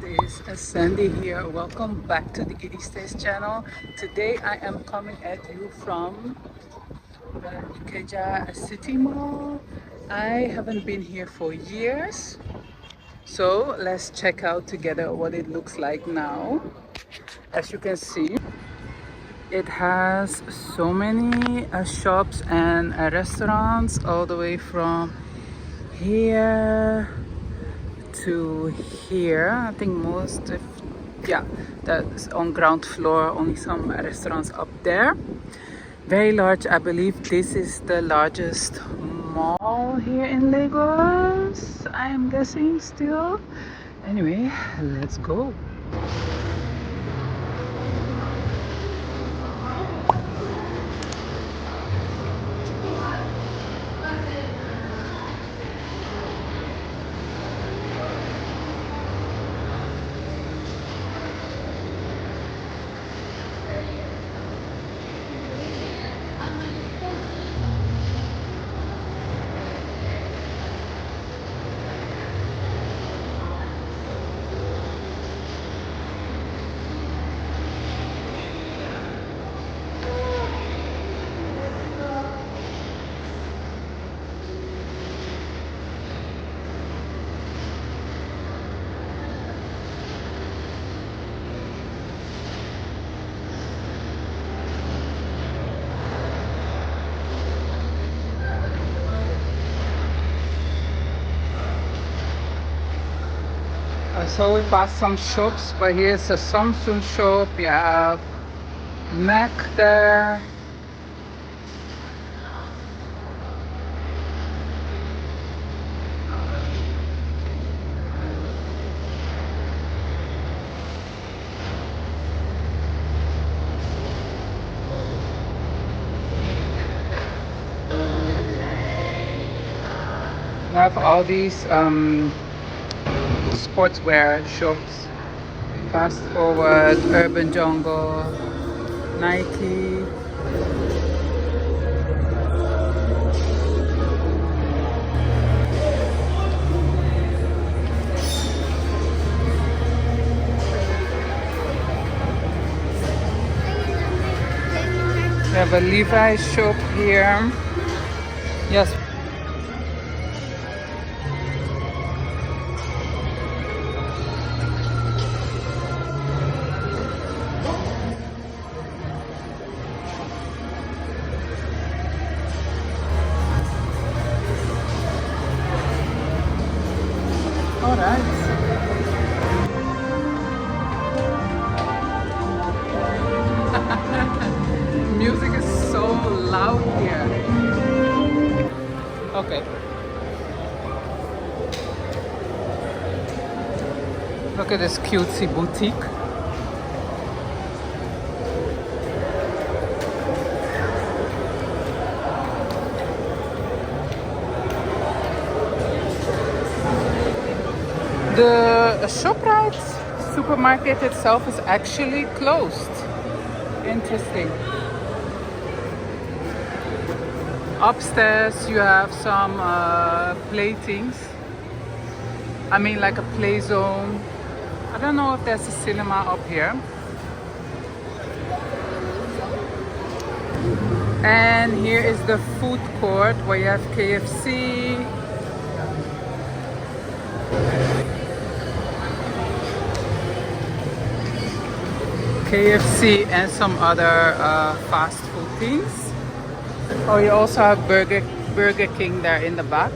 This is Sandy here. Welcome back to the GidiStays channel. Today I am coming at you from the Ikeja City Mall. I haven't been here for years, so let's check out together what it looks like now. As you can see, it has so many shops and restaurants all the way from here to here. I think most of, yeah, that's on ground floor, only some restaurants up there. Very large. I believe this is the largest mall here in Lagos, I am guessing still. Anyway, let's go. So we passed some shops, but here's a Samsung shop. You have Mac there. We have all these sportswear shops. Fast Forward, Urban Jungle, Nike. We have a Levi's shop here. Yes. All right. Music is so loud here. Okay. Look at this cutesy boutique. The ShopRite supermarket itself is actually closed. Interesting. Upstairs you have some playthings. I mean, like a play zone. I don't know if there's a cinema up here. And here is the food court where you have KFC. KFC and some other fast food things. Oh, you also have Burger King there in the back.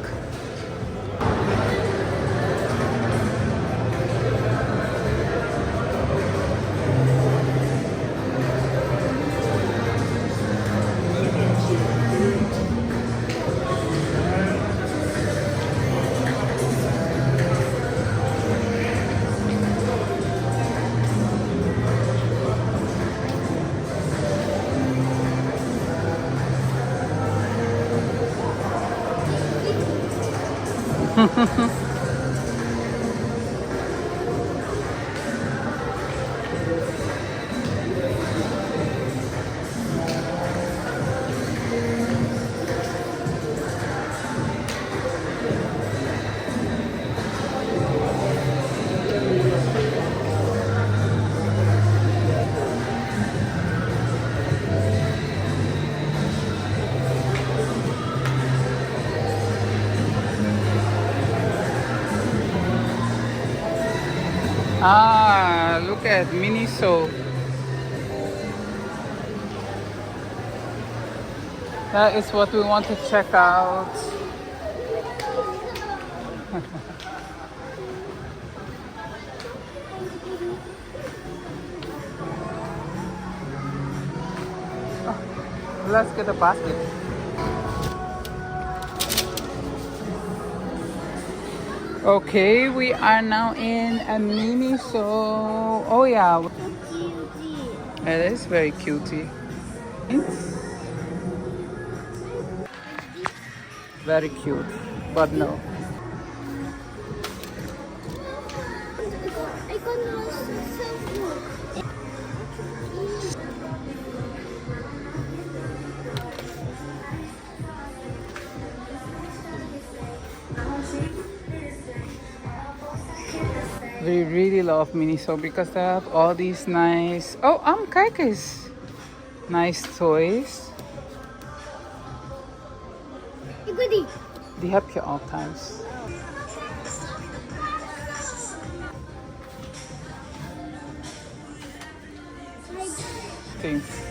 Ah, look at Miniso. That is what we want to check out. Let's get a basket. Okay, we are now in a Miniso. Oh yeah, it is very cutie. Very cute, but no. We really love Miniso because they have all these nice. Oh, kijkers. Nice toys. Die heb je al thuis. Thanks.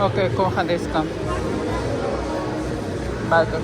Oké, kom, we gaan deze kant. Buiten.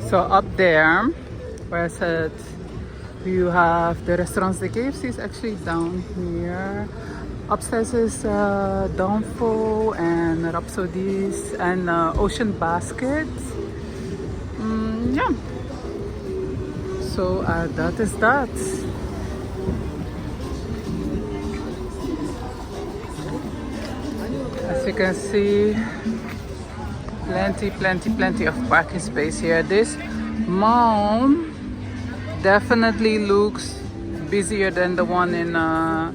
So up there, where I said you have the restaurants, the KFC is actually down here. Upstairs is Downfall and Rhapsodies and Ocean Basket. Yeah. So that is that. As you can see, plenty of parking space here. This mall definitely looks busier than the one in the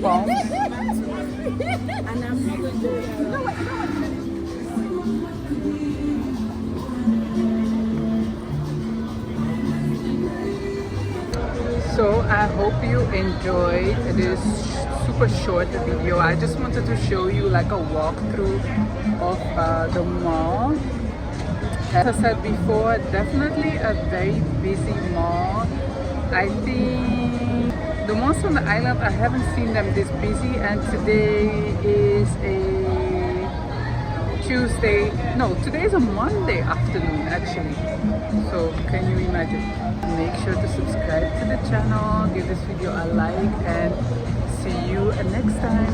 Palms. So I hope you enjoyed this super short video. I just wanted to show you like a walkthrough of the mall. As I said before, definitely a very busy mall. I think the malls on the island, I haven't seen them this busy, and today is a Tuesday. No, today is a Monday afternoon actually. So can you imagine? Make sure to subscribe to the channel, give this video a like, and see you next time.